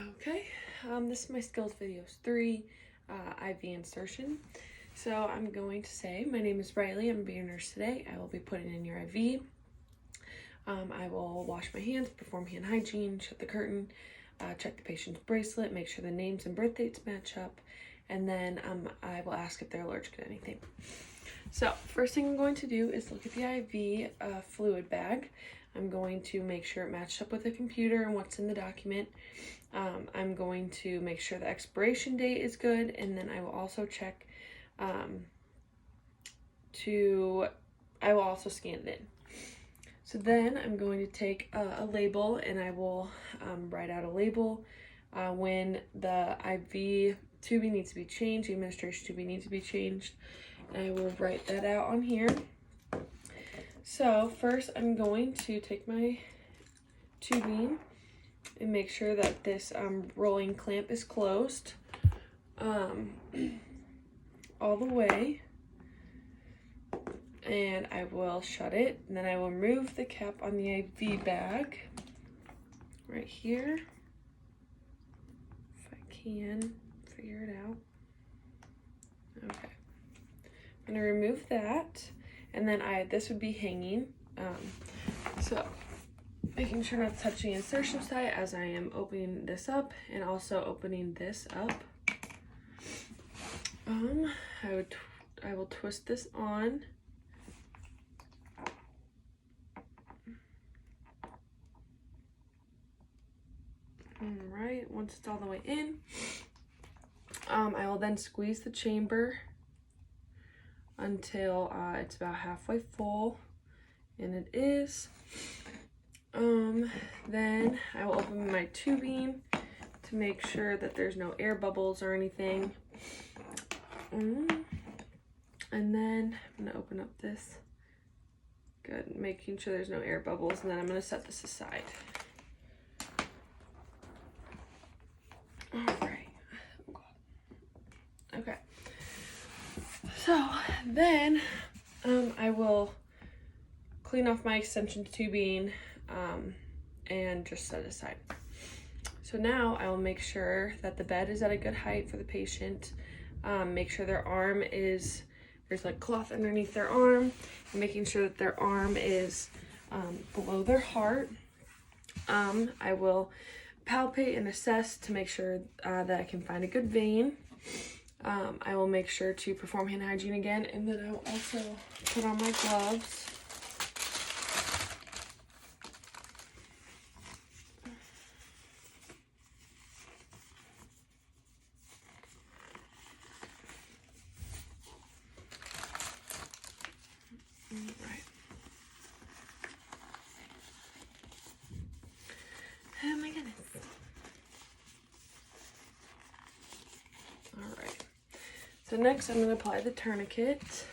Okay, this is my skills videos 3, IV insertion. So I'm going to say, my name is Riley, I'm being a nurse today. I will be putting in your IV. I will wash my hands, perform hand hygiene, shut the curtain, check the patient's bracelet, make sure the names and birth dates match up, and then I will ask if they're allergic to anything. So first thing I'm going to do is look at the IV fluid bag. I'm going to make sure it matched up with the computer and what's in the document. I'm going to make sure the expiration date is good, and then I will also check I will also scan it in. So then I'm going to take a label, and I will write out a label when the IV tubing needs to be changed, the administration tubing needs to be changed, and I will write that out on here. So first I'm going to take my tubing and make sure that this rolling clamp is closed all the way, and I will shut it, and then I will remove the cap on the IV bag right here, if I can figure it out. Okay, I'm gonna remove that, and then this would be hanging, so making sure not to touch the insertion site as I am opening this up and also opening this up. I will twist this on. Alright, once it's all the way in, I will then squeeze the chamber until it's about halfway full, and it is. Then I will open my tubing to make sure that there's no air bubbles or anything. And then I'm gonna open up this. Good, making sure there's no air bubbles, and then I'm gonna set this aside. All right. Okay. So then I will clean off my extension tubing and just set it aside. So now I will make sure that the bed is at a good height for the patient. Make sure their arm is, there's like cloth underneath their arm, and making sure that their arm is below their heart. I will palpate and assess to make sure that I can find a good vein. I will make sure to perform hand hygiene again, and then I will also put on my gloves. Right. Oh my goodness. All right. So next I'm going to apply the tourniquet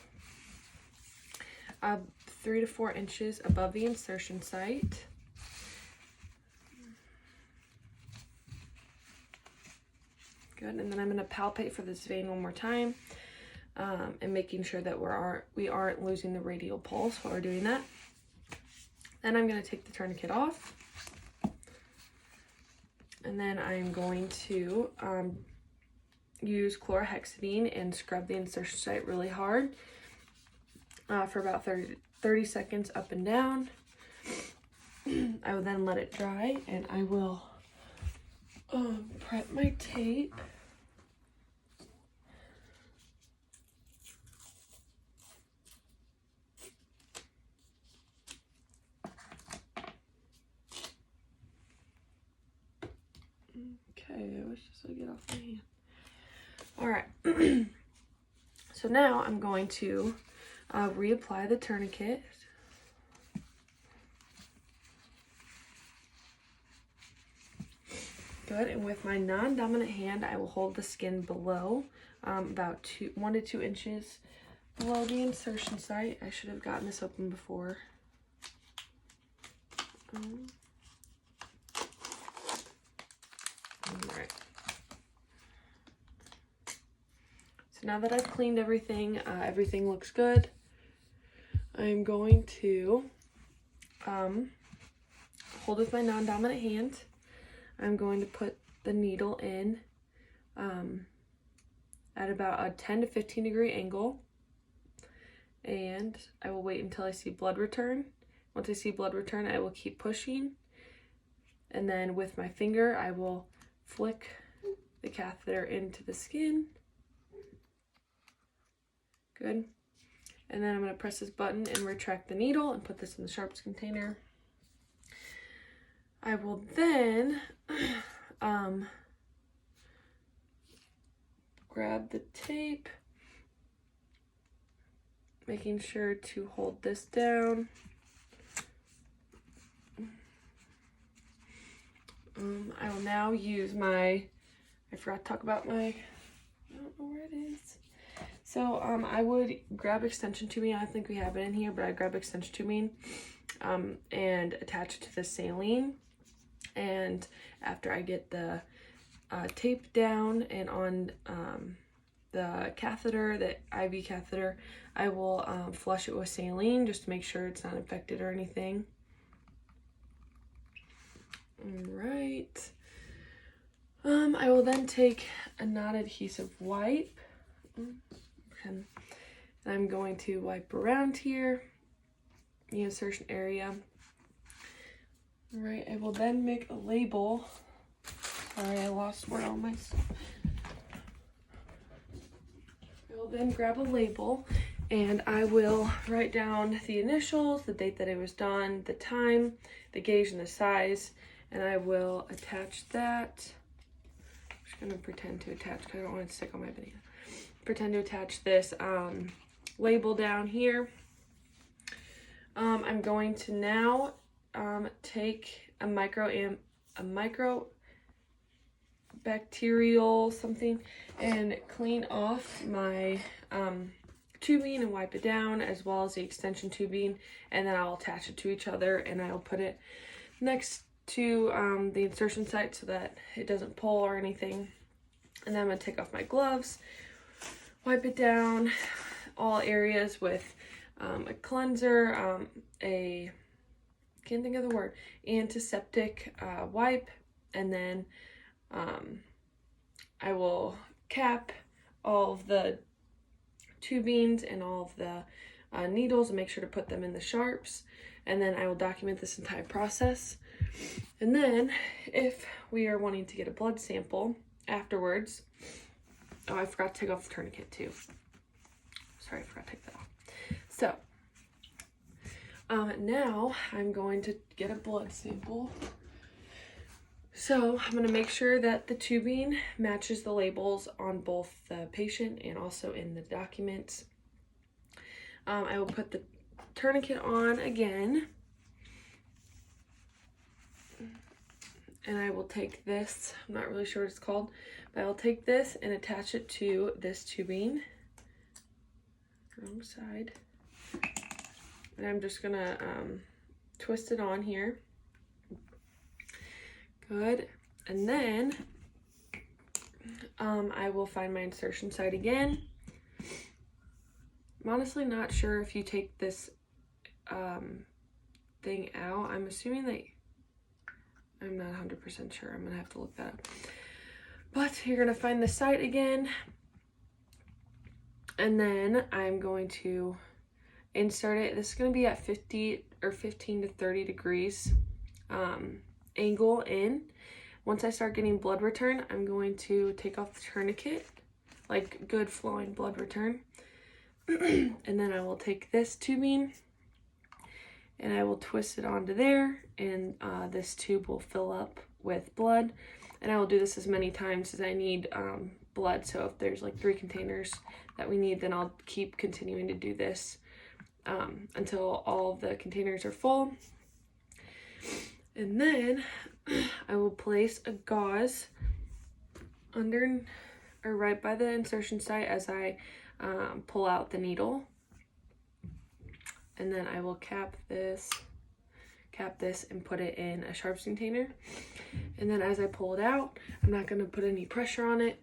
3 to 4 inches above the insertion site. Good, and then I'm going to palpate for this vein one more time, and making sure that we aren't losing the radial pulse while we're doing that. Then I'm going to take the tourniquet off, and then I'm going to use chlorhexidine and scrub the insertion site really hard for about 30 seconds up and down. I will then let it dry, and I will prep my tape. Okay, I wish this would get off my hand. All right. So now I'm going to reapply the tourniquet. Good, and with my non-dominant hand, I will hold the skin below, about 1 to 2 inches below the insertion site. I should have gotten this open before. Alright. So now that I've cleaned everything, everything looks good. I'm going to hold with my non-dominant hand. I'm going to put the needle in at about a 10 to 15 degree angle, and I will wait until I see blood return. Once I see blood return, I will keep pushing, and then with my finger I will flick the catheter into the skin. Good. And then I'm going to press this button and retract the needle and put this in the sharps container. I will then grab the tape, making sure to hold this down. I will now use I forgot to talk about I don't know where it is. So I would grab extension tubing. I think we have it in here, but I grab extension tubing and attach it to the saline. And after I get the tape down and on the catheter, the IV catheter, I will flush it with saline just to make sure it's not infected or anything. All right. I will then take a non-adhesive wipe, and I'm going to wipe around here, the insertion area. All right, I will then make a label. Sorry, I lost where all my stuff. I will then grab a label, and I will write down the initials, the date that it was done, the time, the gauge, and the size, and I will attach that. I'm just gonna pretend to attach because I don't want it to stick on my banana. Pretend to attach this label down here. I'm going to now take a microbacterial something and clean off my tubing and wipe it down, as well as the extension tubing, and then I'll attach it to each other, and I'll put it next to the insertion site so that it doesn't pull or anything. And then I'm going to take off my gloves, wipe it down all areas with a cleanser, can't think of the word, antiseptic wipe, and then I will cap all of the tubings and all of the needles and make sure to put them in the sharps, and then I will document this entire process. And then if we are wanting to get a blood sample afterwards, oh, I forgot to take off the tourniquet too. Sorry, I forgot to take that off. So now I'm going to get a blood sample. So I'm going to make sure that the tubing matches the labels on both the patient and also in the documents. I will put the tourniquet on again. And I will take this, I'm not really sure what it's called, but I will take this and attach it to this tubing. Wrong side. And I'm just gonna twist it on here. Good. And then I will find my insertion site again. I'm honestly not sure if you take this thing out. I'm assuming that, I'm not 100% sure. I'm gonna have to look that up. But you're gonna find the site again. And then I'm going to insert it. This is gonna be at 50 or 15 to 30 degrees angle in. Once I start getting blood return, I'm going to take off the tourniquet, like good flowing blood return. And then I will take this tubing and I will twist it onto there, and this tube will fill up with blood. And I will do this as many times as I need blood. So if there's like 3 containers that we need, then I'll keep continuing to do this until all of the containers are full. And then I will place a gauze under or right by the insertion site as I pull out the needle. And then I will cap this and put it in a sharps container. And then as I pull it out, I'm not going to put any pressure on it.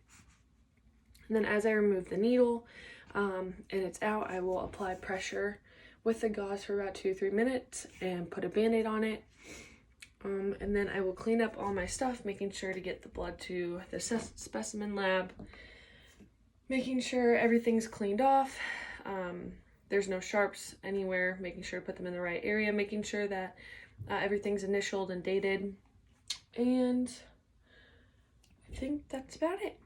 And then as I remove the needle and it's out, I will apply pressure with the gauze for about 2 to 3 minutes and put a band-aid on it. And then I will clean up all my stuff, making sure to get the blood to the specimen lab, making sure everything's cleaned off. There's no sharps anywhere, making sure to put them in the right area, making sure that everything's initialed and dated. And I think that's about it.